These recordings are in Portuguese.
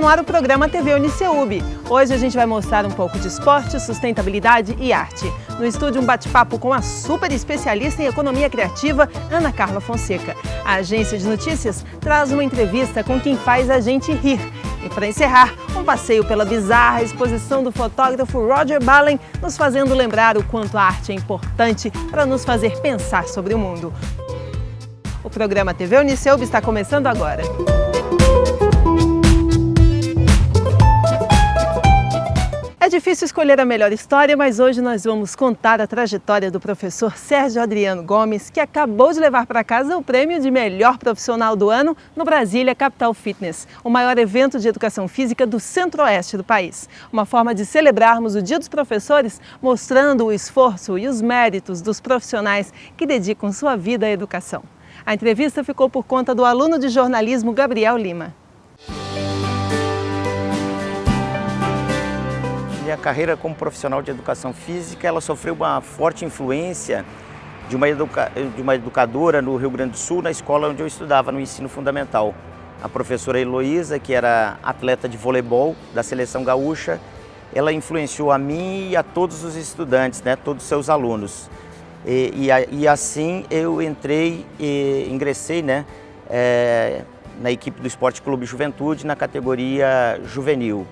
no ar o programa TV Uniceub. Hoje a gente vai mostrar um pouco de esporte, sustentabilidade e arte. No estúdio, um bate-papo com a super especialista em economia criativa, Ana Carla Fonseca. A agência de notícias traz uma entrevista com quem faz a gente rir. E para encerrar, um passeio pela bizarra exposição do fotógrafo Roger Ballen, nos fazendo lembrar o quanto a arte é importante para nos fazer pensar sobre o mundo. O programa TV Uniceub está começando agora. É difícil escolher a melhor história, mas hoje nós vamos contar a trajetória do professor Sérgio Adriano Gomes, que acabou de levar para casa o prêmio de melhor profissional do ano no Brasília Capital Fitness, o maior evento de educação física do centro-oeste do país. Uma forma de celebrarmos o Dia dos Professores, mostrando o esforço e os méritos dos profissionais que dedicam sua vida à educação. A entrevista ficou por conta do aluno de jornalismo Gabriel Lima. Minha carreira como profissional de educação física, ela sofreu uma forte influência de uma educadora no Rio Grande do Sul, na escola onde eu estudava, no ensino fundamental. A professora Heloísa, que era atleta de voleibol da seleção gaúcha, ela influenciou a mim e a todos os estudantes, né, todos os seus alunos. E assim eu ingressei, né, na equipe do Esporte Clube Juventude, na categoria juvenil,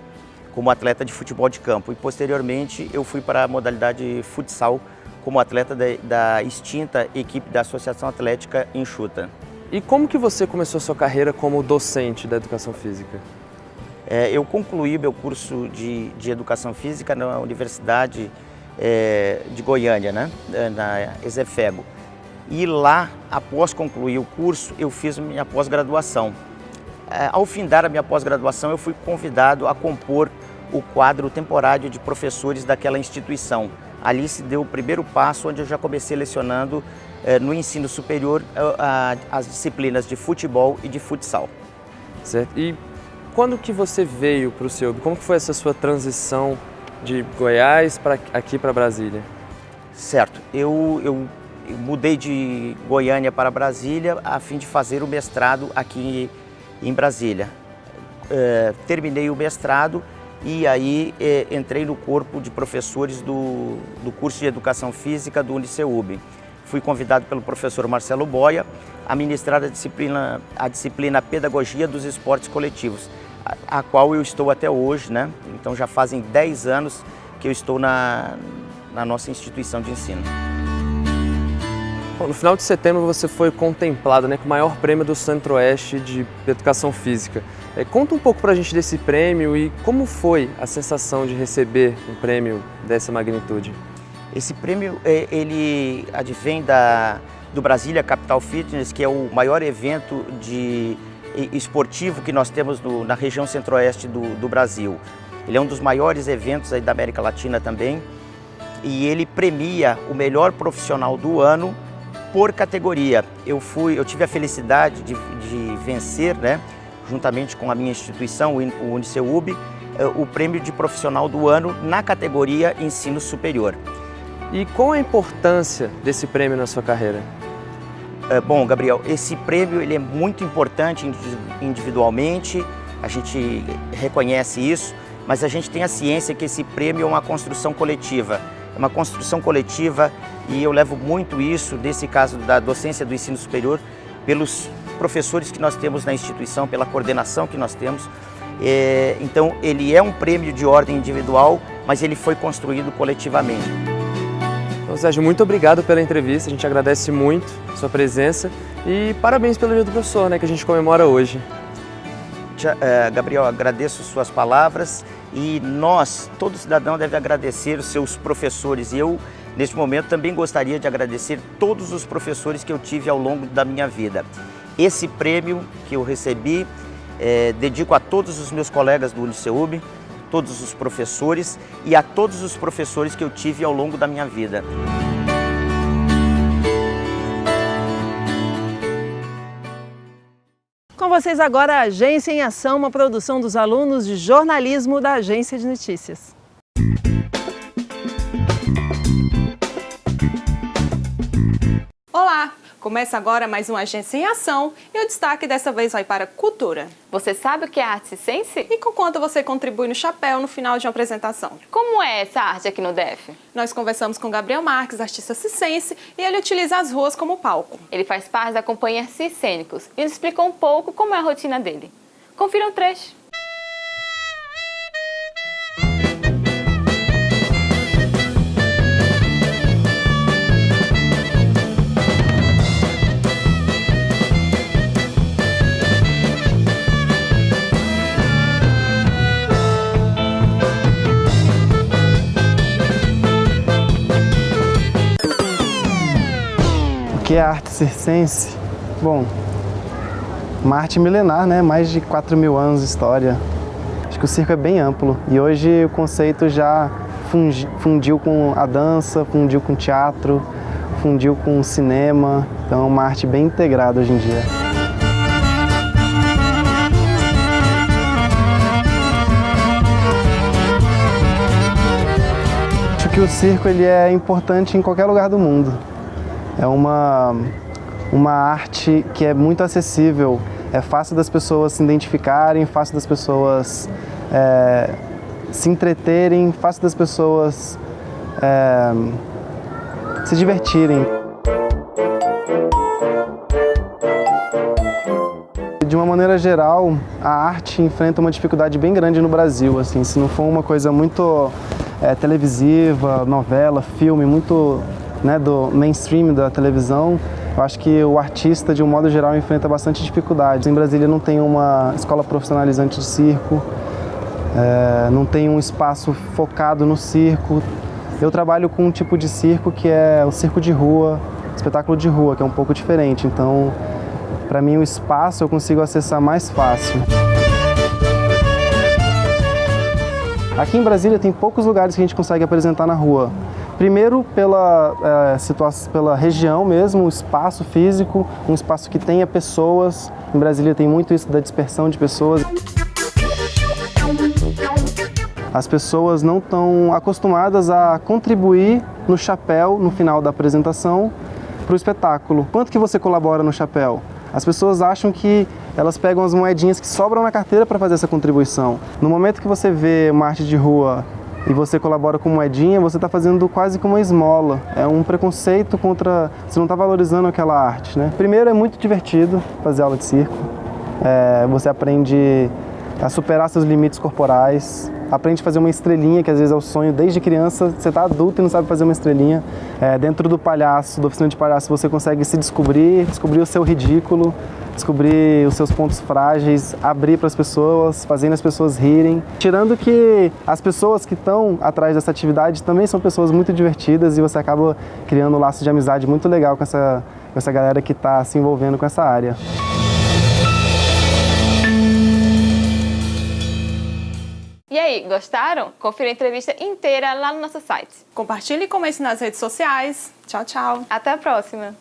como atleta de futebol de campo, e posteriormente eu fui para a modalidade futsal como atleta da extinta equipe da Associação Atlética Enxuta. E como que você começou a sua carreira como docente da educação física? Eu concluí meu curso de educação física na Universidade de Goiânia, né? Na Exefebo. E lá, após concluir o curso, eu fiz minha pós-graduação. Ao findar a minha pós-graduação, eu fui convidado a compor o quadro temporário de professores daquela instituição. Ali se deu o primeiro passo, onde eu já comecei lecionando no ensino superior as disciplinas de futebol e de futsal. Certo. E quando que você veio para o CEUB? Como que foi essa sua transição de Goiás para aqui para Brasília? Certo. Eu mudei de Goiânia para Brasília a fim de fazer o mestrado aqui em Brasília. Terminei o mestrado e aí entrei no corpo de professores do curso de Educação Física do Uniceub. Fui convidado pelo professor Marcelo Boia a ministrar a disciplina Pedagogia dos Esportes Coletivos, a qual eu estou até hoje, né? Então já fazem 10 anos que eu estou na nossa instituição de ensino. Bom, no final de setembro você foi contemplado, né, com o maior prêmio do Centro-Oeste de Educação Física. Conta um pouco pra gente desse prêmio e como foi a sensação de receber um prêmio dessa magnitude. Esse prêmio ele advém do Brasília Capital Fitness, que é o maior evento esportivo que nós temos na região centro-oeste do Brasil. Ele é um dos maiores eventos aí da América Latina também, e ele premia o melhor profissional do ano por categoria. Eu tive a felicidade de vencer, né, juntamente com a minha instituição, o Uniceub, o prêmio de profissional do ano na categoria ensino superior. E qual a importância desse prêmio na sua carreira? Bom, Gabriel, esse prêmio ele é muito importante individualmente, a gente reconhece isso, mas a gente tem a ciência que esse prêmio é uma construção coletiva. É uma construção coletiva e eu levo muito isso, nesse caso da docência do ensino superior, pelos professores que nós temos na instituição, pela coordenação que nós temos. Então, ele é um prêmio de ordem individual, mas ele foi construído coletivamente. Então, Sérgio, muito obrigado pela entrevista, a gente agradece muito a sua presença e parabéns pelo Dia do Professor, né, que a gente comemora hoje. Gabriel, agradeço suas palavras e nós, todo cidadão deve agradecer os seus professores. E eu, neste momento, também gostaria de agradecer todos os professores que eu tive ao longo da minha vida. Esse prêmio que eu recebi, dedico a todos os meus colegas do Uniceub, todos os professores e a todos os professores que eu tive ao longo da minha vida. Com vocês agora a Agência em Ação, uma produção dos alunos de jornalismo da Agência de Notícias. Olá! Começa agora mais um Agência em Ação e o destaque dessa vez vai para cultura. Você sabe o que é arte circense? E com quanto você contribui no chapéu no final de uma apresentação? Como é essa arte aqui no DF? Nós conversamos com Gabriel Marques, artista circense, e ele utiliza as ruas como palco. Ele faz parte da companhia Circênicos e nos explicou um pouco como é a rotina dele. Confira um trecho. O que é a arte circense? Bom, uma arte milenar, né? Mais de 4.000 anos de história. Acho que o circo é bem amplo e hoje o conceito já fundiu com a dança, fundiu com o teatro, fundiu com o cinema. Então é uma arte bem integrada hoje em dia. Acho que o circo ele é importante em qualquer lugar do mundo. É uma arte que é muito acessível, é fácil das pessoas se identificarem, fácil das pessoas se entreterem, fácil das pessoas se divertirem. De uma maneira geral, a arte enfrenta uma dificuldade bem grande no Brasil. Assim, se não for uma coisa muito televisiva, novela, filme, muito do mainstream da televisão, eu acho que o artista, de um modo geral, enfrenta bastante dificuldades. Em Brasília não tem uma escola profissionalizante de circo, não tem um espaço focado no circo. Eu trabalho com um tipo de circo que é o circo de rua, espetáculo de rua, que é um pouco diferente. Então, para mim, o espaço eu consigo acessar mais fácil. Aqui em Brasília tem poucos lugares que a gente consegue apresentar na rua. Primeiro, pela região mesmo, o espaço físico, um espaço que tenha pessoas. Em Brasília tem muito isso da dispersão de pessoas. As pessoas não estão acostumadas a contribuir no chapéu, no final da apresentação, para o espetáculo. Quanto que você colabora no chapéu? As pessoas acham que elas pegam as moedinhas que sobram na carteira para fazer essa contribuição. No momento que você vê uma arte de rua e você colabora com moedinha, você está fazendo quase como uma esmola. É um preconceito contra... Você não está valorizando aquela arte, né? Primeiro, é muito divertido fazer aula de circo. Você aprende a superar seus limites corporais, aprende a fazer uma estrelinha, que às vezes é o sonho desde criança. Você está adulto e não sabe fazer uma estrelinha. Dentro do palhaço, da oficina de palhaço, você consegue se descobrir o seu ridículo, descobrir os seus pontos frágeis, abrir para as pessoas, fazendo as pessoas rirem. Tirando que as pessoas que estão atrás dessa atividade também são pessoas muito divertidas e você acaba criando um laço de amizade muito legal com essa galera que está se envolvendo com essa área. E aí, gostaram? Confira a entrevista inteira lá no nosso site. Compartilhe e comente nas redes sociais. Tchau, tchau. Até a próxima.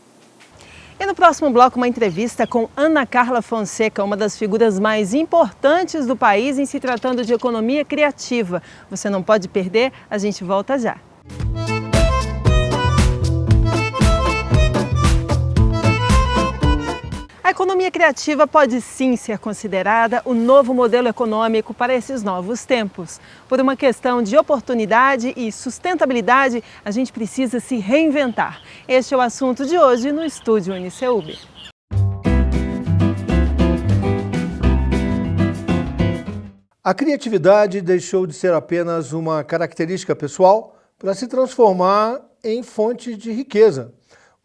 E no próximo bloco, uma entrevista com Ana Carla Fonseca, uma das figuras mais importantes do país em se tratando de economia criativa. Você não pode perder, a gente volta já. A economia criativa pode sim ser considerada o novo modelo econômico para esses novos tempos. Por uma questão de oportunidade e sustentabilidade, a gente precisa se reinventar. Este é o assunto de hoje no Estúdio UniCeub. A criatividade deixou de ser apenas uma característica pessoal para se transformar em fonte de riqueza.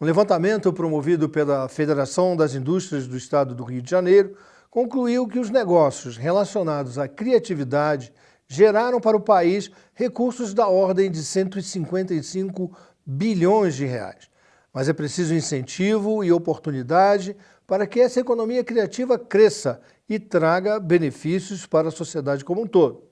Um levantamento promovido pela Federação das Indústrias do Estado do Rio de Janeiro concluiu que os negócios relacionados à criatividade geraram para o país recursos da ordem de 155 bilhões de reais. Mas é preciso incentivo e oportunidade para que essa economia criativa cresça e traga benefícios para a sociedade como um todo.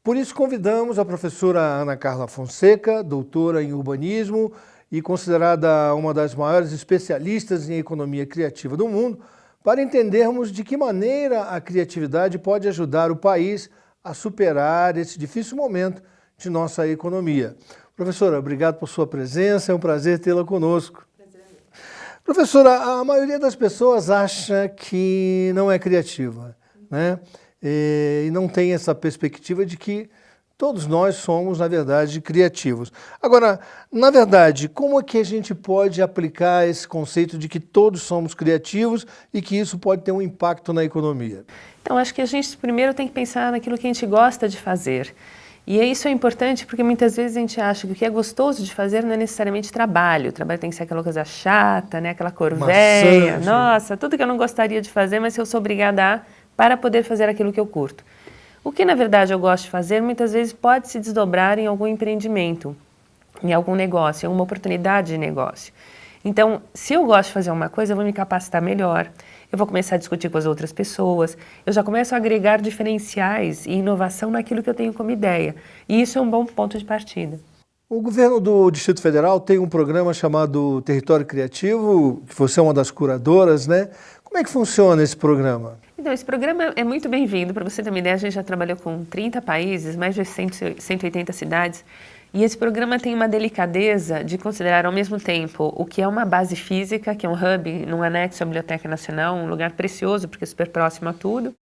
Por isso convidamos a professora Ana Carla Fonseca, doutora em urbanismo e considerada uma das maiores especialistas em economia criativa do mundo, para entendermos de que maneira a criatividade pode ajudar o país a superar esse difícil momento de nossa economia. Professora, obrigado por sua presença, é um prazer tê-la conosco. Professora, a maioria das pessoas acha que não é criativa, né? E não tem essa perspectiva de que todos nós somos, na verdade, criativos. Agora, na verdade, como é que a gente pode aplicar esse conceito de que todos somos criativos e que isso pode ter um impacto na economia? Então, acho que a gente primeiro tem que pensar naquilo que a gente gosta de fazer. E isso é importante porque muitas vezes a gente acha que o que é gostoso de fazer não é necessariamente trabalho. O trabalho tem que ser aquela coisa chata, né? Aquela cor velha. Nossa, tudo que eu não gostaria de fazer, mas que eu sou obrigada a para poder fazer aquilo que eu curto. O que, na verdade, eu gosto de fazer, muitas vezes pode se desdobrar em algum empreendimento, em algum negócio, em alguma oportunidade de negócio. Então, se eu gosto de fazer uma coisa, eu vou me capacitar melhor, eu vou começar a discutir com as outras pessoas, eu já começo a agregar diferenciais e inovação naquilo que eu tenho como ideia. E isso é um bom ponto de partida. O governo do Distrito Federal tem um programa chamado Território Criativo, que você é uma das curadoras, né? Como é que funciona esse programa? Então, esse programa é muito bem-vindo. Para você ter uma ideia, a gente já trabalhou com 30 países, mais de 180 cidades. E esse programa tem uma delicadeza de considerar ao mesmo tempo o que é uma base física, que é um hub, num anexo à Biblioteca Nacional, um lugar precioso, porque é super próximo a tudo,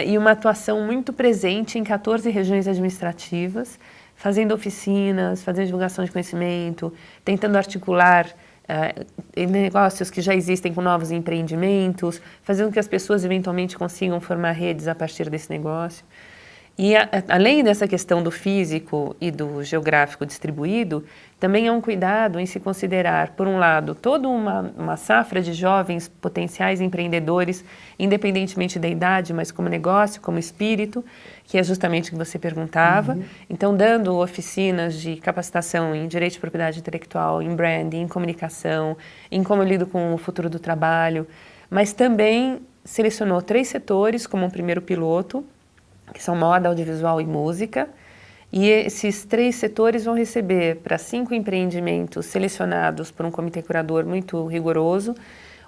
e uma atuação muito presente em 14 regiões administrativas, fazendo oficinas, fazendo divulgação de conhecimento, tentando articular negócios que já existem com novos empreendimentos, fazendo com que as pessoas eventualmente consigam formar redes a partir desse negócio. E além dessa questão do físico e do geográfico distribuído, também é um cuidado em se considerar, por um lado, toda uma safra de jovens potenciais empreendedores, independentemente da idade, mas como negócio, como espírito, que é justamente o que você perguntava. Então, dando oficinas de capacitação em direito de propriedade intelectual, em branding, em comunicação, em como eu lido com o futuro do trabalho, mas também selecionou 3 setores como um primeiro piloto, que são moda, audiovisual e música, e esses 3 setores vão receber para 5 empreendimentos selecionados por um comitê curador muito rigoroso,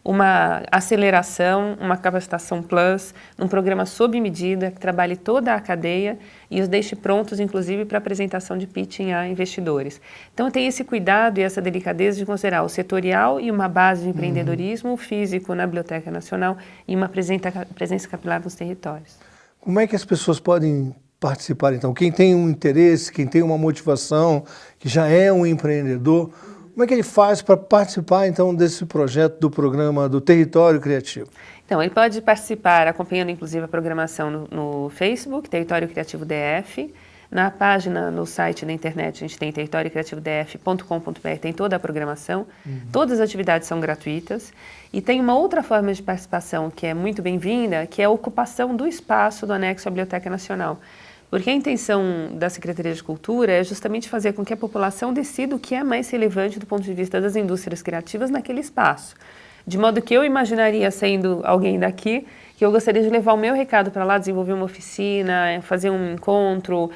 uma aceleração, uma capacitação plus, um programa sob medida que trabalhe toda a cadeia e os deixe prontos, inclusive, para apresentação de pitching a investidores. Então, tem esse cuidado e essa delicadeza de considerar o setorial e uma base de empreendedorismo físico na Biblioteca Nacional e uma presença capilar nos territórios. Como é que as pessoas podem participar, então? Quem tem um interesse, quem tem uma motivação, que já é um empreendedor, como é que ele faz para participar, então, desse projeto do programa do Território Criativo? Então, ele pode participar acompanhando, inclusive, a programação no Facebook, Território Criativo DF. Na página, no site da internet, a gente tem territoriocriativodf.com.br, tem toda a programação. Todas as atividades são gratuitas. E tem uma outra forma de participação que é muito bem-vinda, que é a ocupação do espaço do anexo à Biblioteca Nacional. Porque a intenção da Secretaria de Cultura é justamente fazer com que a população decida o que é mais relevante do ponto de vista das indústrias criativas naquele espaço. De modo que eu imaginaria, sendo alguém daqui, que eu gostaria de levar o meu recado para lá, desenvolver uma oficina, fazer um encontro,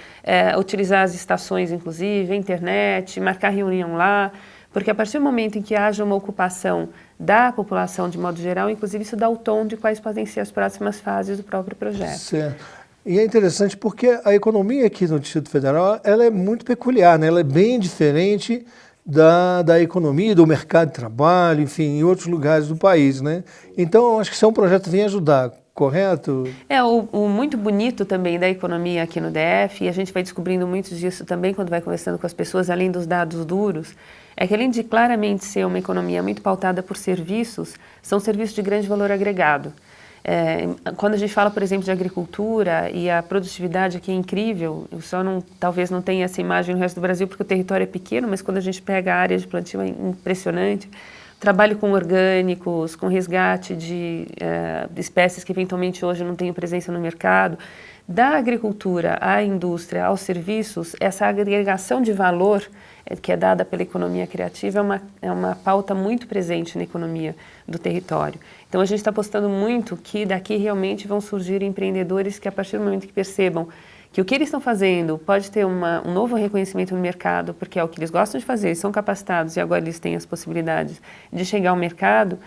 utilizar as estações, inclusive, a internet, marcar reunião lá, porque a partir do momento em que haja uma ocupação da população de modo geral, inclusive isso dá o tom de quais podem ser as próximas fases do próprio projeto. Certo. E é interessante porque a economia aqui no Distrito Federal, ela é muito peculiar, né? Ela é bem diferente da economia, do mercado de trabalho, enfim, em outros lugares do país, né? Então, acho que esse é um projeto que vem ajudar, correto? O muito bonito também da economia aqui no DF, e a gente vai descobrindo muito disso também quando vai conversando com as pessoas, além dos dados duros, é que além de claramente ser uma economia muito pautada por serviços, são serviços de grande valor agregado. Quando a gente fala, por exemplo, de agricultura e a produtividade aqui é incrível, eu só talvez não tenha essa imagem no resto do Brasil porque o território é pequeno, mas quando a gente pega a área de plantio é impressionante. Trabalho com orgânicos, com resgate de espécies que eventualmente hoje não têm presença no mercado. Da agricultura à indústria, aos serviços, essa agregação de valor que é dada pela economia criativa é uma pauta muito presente na economia do território. Então, a gente está apostando muito que daqui realmente vão surgir empreendedores que, a partir do momento que percebam que o que eles estão fazendo pode ter um novo reconhecimento no mercado, porque é o que eles gostam de fazer, eles são capacitados e agora eles têm as possibilidades de chegar ao mercado,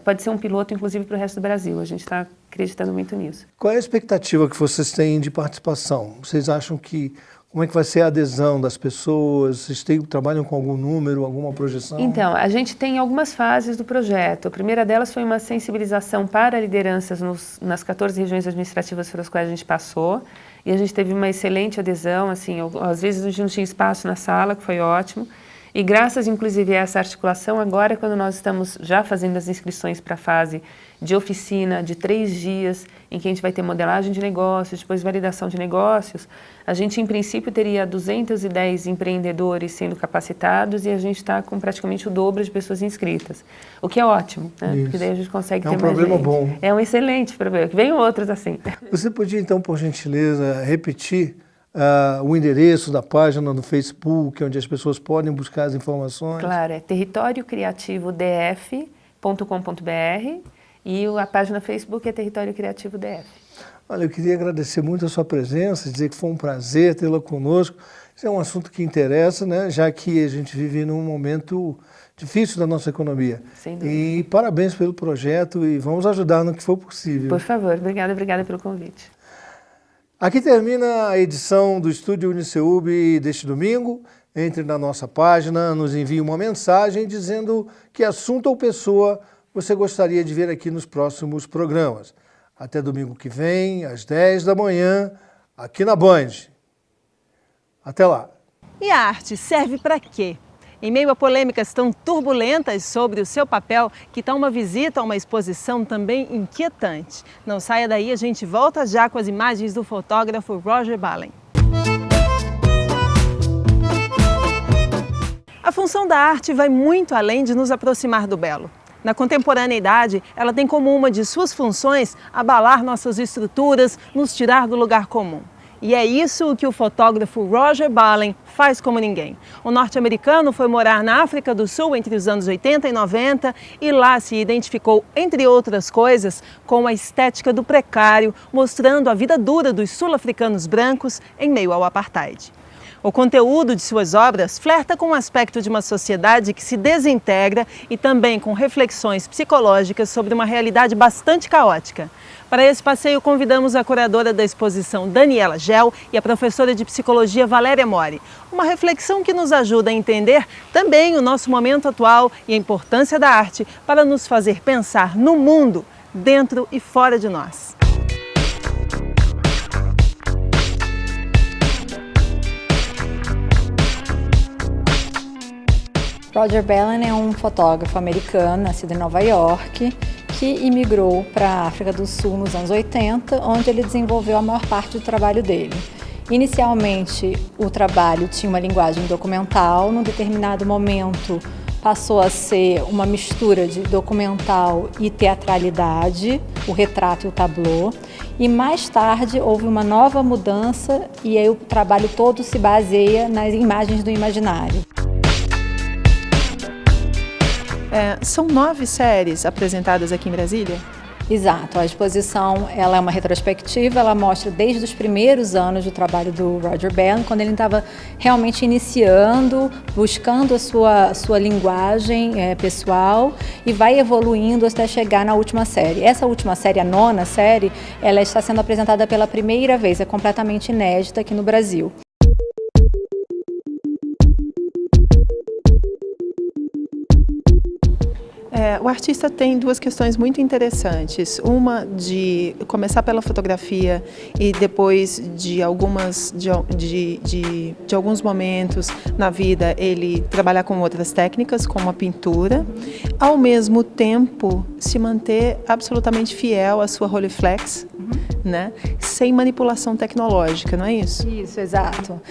pode ser um piloto, inclusive, para o resto do Brasil. A gente está acreditando muito nisso. Qual é a expectativa que vocês têm de participação? Vocês acham que Como é que vai ser a adesão das pessoas? Vocês trabalham com algum número, alguma projeção? Então, a gente tem algumas fases do projeto. A primeira delas foi uma sensibilização para lideranças nas 14 regiões administrativas pelas quais a gente passou. E a gente teve uma excelente adesão, assim, às vezes a gente não tinha espaço na sala, que foi ótimo. E graças, inclusive, a essa articulação, agora quando nós estamos já fazendo as inscrições para a fase de oficina de 3 dias, em que a gente vai ter modelagem de negócios, depois validação de negócios, a gente, em princípio, teria 210 empreendedores sendo capacitados e a gente está com praticamente o dobro de pessoas inscritas, o que é ótimo, né? Porque daí a gente consegue ter mais gente. É um problema bom. É um excelente problema, que venham outros assim. Você podia, então, por gentileza, repetir o endereço da página no Facebook, onde as pessoas podem buscar as informações? Claro, é territoriocriativodf.com.br e a página Facebook é Território Criativo DF. Olha, eu queria agradecer muito a sua presença, dizer que foi um prazer tê-la conosco. Isso é um assunto que interessa, né? Já que a gente vive num momento difícil da nossa economia. Sem dúvida. E parabéns pelo projeto e vamos ajudar no que for possível. Por favor, obrigada pelo convite. Aqui termina a edição do Estúdio Uniceub deste domingo. Entre na nossa página, nos envie uma mensagem dizendo que assunto ou pessoa você gostaria de ver aqui nos próximos programas. Até domingo que vem, às 10 da manhã, aqui na Band. Até lá. E a arte serve para quê? Em meio a polêmicas tão turbulentas sobre o seu papel, que tal uma visita a uma exposição também inquietante? Não saia daí, a gente volta já com as imagens do fotógrafo Roger Balen. A função da arte vai muito além de nos aproximar do belo. Na contemporaneidade, ela tem como uma de suas funções abalar nossas estruturas, nos tirar do lugar comum. E é isso que o fotógrafo Roger Balen faz como ninguém. O norte-americano foi morar na África do Sul entre os anos 80 e 90 e lá se identificou, entre outras coisas, com a estética do precário, mostrando a vida dura dos sul-africanos brancos em meio ao apartheid. O conteúdo de suas obras flerta com o aspecto de uma sociedade que se desintegra e também com reflexões psicológicas sobre uma realidade bastante caótica. Para esse passeio, convidamos a curadora da exposição, Daniela Gel, e a professora de psicologia, Valéria Mori. Uma reflexão que nos ajuda a entender também o nosso momento atual e a importância da arte para nos fazer pensar no mundo, dentro e fora de nós. Roger Balen é um fotógrafo americano, nascido em Nova York, que imigrou para a África do Sul nos anos 80, onde ele desenvolveu a maior parte do trabalho dele. Inicialmente, o trabalho tinha uma linguagem documental, num determinado momento passou a ser uma mistura de documental e teatralidade, o retrato e o tablô, e mais tarde houve uma nova mudança e aí o trabalho todo se baseia nas imagens do imaginário. São 9 séries apresentadas aqui em Brasília? Exato, a exposição ela é uma retrospectiva, ela mostra desde os primeiros anos do trabalho do Roger Balen, quando ele estava realmente iniciando, buscando a sua linguagem pessoal e vai evoluindo até chegar na última série. Essa última série, a 9ª série, ela está sendo apresentada pela primeira vez, é completamente inédita aqui no Brasil. O artista tem 2 questões muito interessantes. Uma de começar pela fotografia e depois de alguns momentos na vida ele trabalhar com outras técnicas, como a pintura, ao mesmo tempo se manter absolutamente fiel à sua Rolleiflex, né? Sem manipulação tecnológica, não é isso? Isso, exato.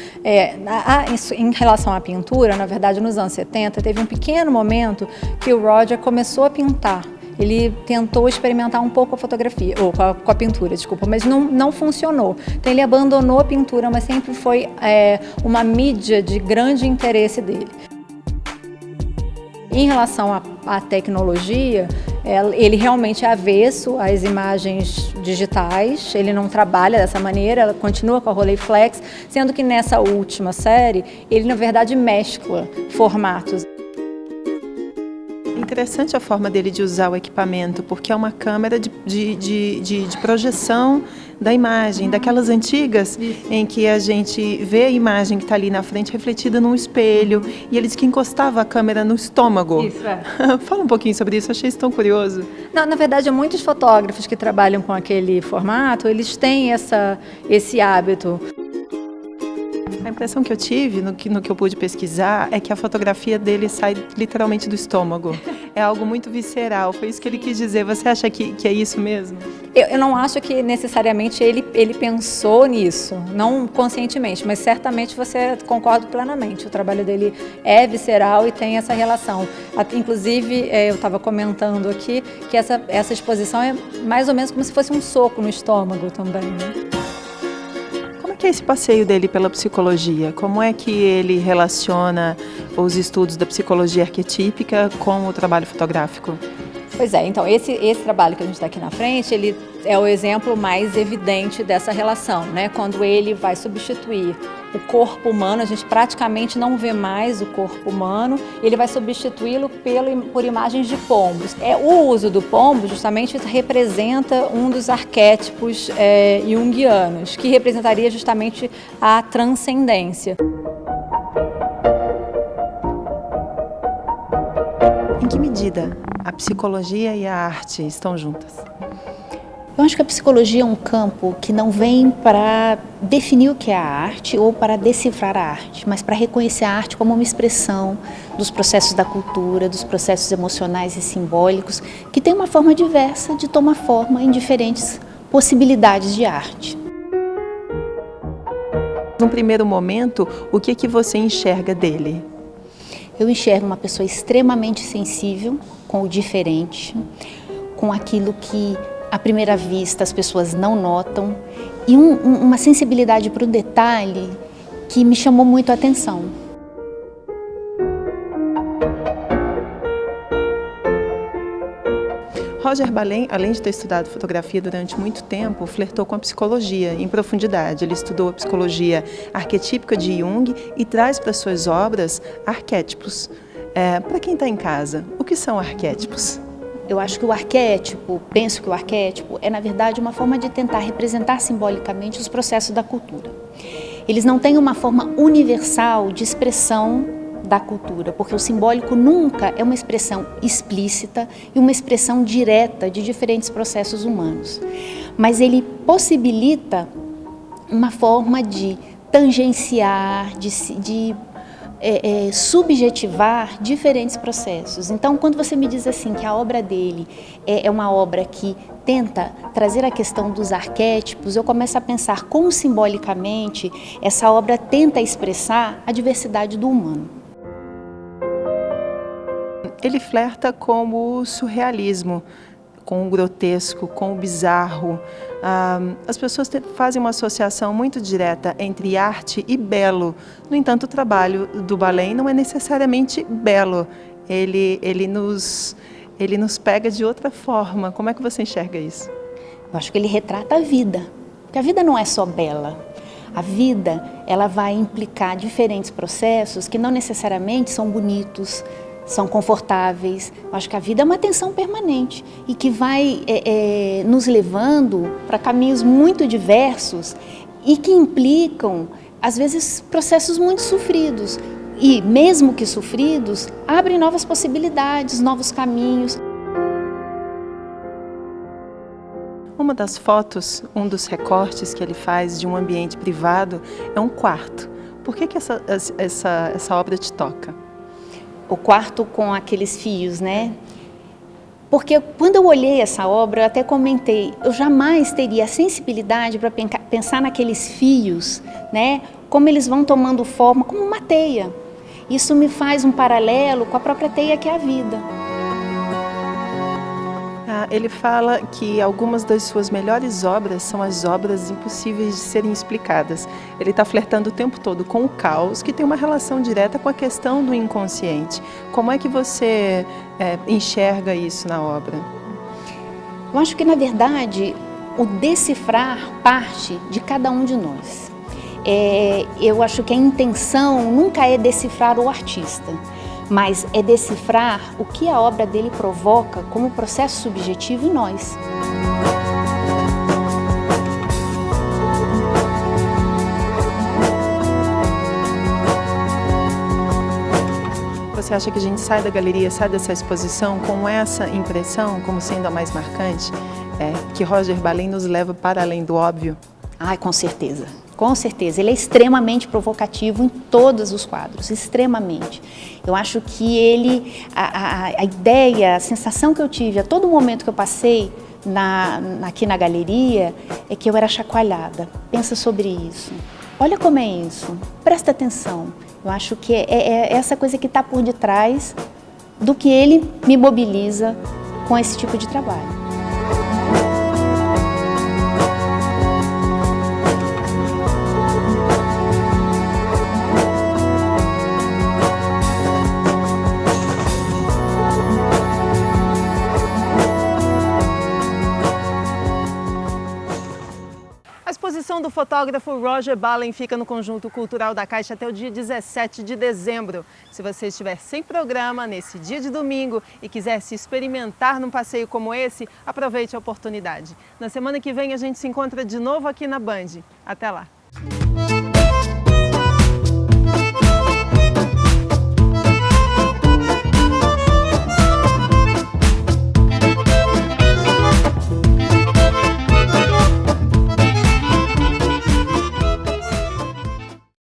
Em relação à pintura, na verdade, nos anos 70, teve um pequeno momento que o Roger começou a pintar. Ele tentou experimentar um pouco a fotografia, ou com a pintura, desculpa, mas não funcionou. Então ele abandonou a pintura, mas sempre foi uma mídia de grande interesse dele. Em relação à tecnologia, ele realmente é avesso às imagens digitais, ele não trabalha dessa maneira, ela continua com a Rolleiflex, sendo que nessa última série, ele na verdade mescla formatos. Interessante a forma dele de usar o equipamento, porque é uma câmera de projeção da imagem, daquelas antigas em que a gente vê a imagem que está ali na frente refletida num espelho, e ele diz que encostava a câmera no estômago. Isso, é. Fala um pouquinho sobre isso, achei isso tão curioso. Não, na verdade, muitos fotógrafos que trabalham com aquele formato, eles têm esse hábito. A impressão que eu tive, no que eu pude pesquisar, é que a fotografia dele sai literalmente do estômago. É algo muito visceral, foi isso que ele quis dizer. Você acha que é isso mesmo? Eu não acho que necessariamente ele pensou nisso, não conscientemente, mas certamente você concorda plenamente. O trabalho dele é visceral e tem essa relação. Inclusive, eu estava comentando aqui que essa exposição é mais ou menos como se fosse um soco no estômago também, né? Como é que é esse passeio dele pela psicologia? Como é que ele relaciona os estudos da psicologia arquetípica com o trabalho fotográfico? Pois é, então esse trabalho que a gente está aqui na frente, ele é o exemplo mais evidente dessa relação, né? Quando ele vai substituir o corpo humano, a gente praticamente não vê mais o corpo humano, ele vai substituí-lo por imagens de pombos. O uso do pombo justamente representa um dos arquétipos junguianos, que representaria justamente a transcendência. Em que medida a psicologia e a arte estão juntas? Eu acho que a psicologia é um campo que não vem para definir o que é a arte ou para decifrar a arte, mas para reconhecer a arte como uma expressão dos processos da cultura, dos processos emocionais e simbólicos, que tem uma forma diversa de tomar forma em diferentes possibilidades de arte. Num primeiro momento, o que você enxerga dele? Eu enxergo uma pessoa extremamente sensível com o diferente, com aquilo que à primeira vista as pessoas não notam, e uma sensibilidade para o detalhe que me chamou muito a atenção. Roger Ballen, além de ter estudado fotografia durante muito tempo, flertou com a psicologia em profundidade. Ele estudou a psicologia arquetípica de Jung e traz para suas obras arquétipos. Para quem está em casa, o que são arquétipos? Eu acho que penso que o arquétipo é, na verdade, uma forma de tentar representar simbolicamente os processos da cultura. Eles não têm uma forma universal de expressão da cultura, porque o simbólico nunca é uma expressão explícita e uma expressão direta de diferentes processos humanos. Mas ele possibilita uma forma de tangenciar, de subjetivar diferentes processos. Então, quando você me diz assim que a obra dele é uma obra que tenta trazer a questão dos arquétipos, eu começo a pensar como simbolicamente essa obra tenta expressar a diversidade do humano. Ele flerta com o surrealismo, com o grotesco, com o bizarro. As pessoas fazem uma associação muito direta entre arte e belo. No entanto, o trabalho do Ballen não é necessariamente belo. Ele nos pega de outra forma. Como é que você enxerga isso? Eu acho que ele retrata a vida, porque a vida não é só bela. A vida, ela vai implicar diferentes processos que não necessariamente são bonitos, são confortáveis. Eu acho que a vida é uma tensão permanente e que vai nos levando para caminhos muito diversos e que implicam, às vezes, processos muito sofridos. E, mesmo que sofridos, abrem novas possibilidades, novos caminhos. Uma das fotos, um dos recortes que ele faz de um ambiente privado é um quarto. Por que essa obra te toca? O quarto com aqueles fios, né? Porque quando eu olhei essa obra, eu até comentei, eu jamais teria a sensibilidade para pensar naqueles fios, né? Como eles vão tomando forma, como uma teia. Isso me faz um paralelo com a própria teia que é a vida. Ele fala que algumas das suas melhores obras são as obras impossíveis de serem explicadas. Ele está flertando o tempo todo com o caos, que tem uma relação direta com a questão do inconsciente. Como é que você enxerga isso na obra? Eu acho que, na verdade, o decifrar parte de cada um de nós. Eu acho que a intenção nunca é decifrar o artista, mas é decifrar o que a obra dele provoca como processo subjetivo em nós. você acha que a gente sai da galeria, sai dessa exposição com essa impressão, como sendo a mais marcante, que Roger Ballen nos leva para além do óbvio? Ai, com certeza. Com certeza. Ele é extremamente provocativo em todos os quadros, extremamente. Eu acho que ele, a ideia, a sensação que eu tive a todo momento que eu passei aqui na galeria é que eu era chacoalhada. Pensa sobre isso. Olha como é isso. Presta atenção. Eu acho que é essa coisa que está por detrás do que ele me mobiliza com esse tipo de trabalho. A exposição do fotógrafo Roger Ballen fica no Conjunto Cultural da Caixa até o dia 17 de dezembro. Se você estiver sem programa nesse dia de domingo e quiser se experimentar num passeio como esse, aproveite a oportunidade. Na semana que vem a gente se encontra de novo aqui na Band. Até lá!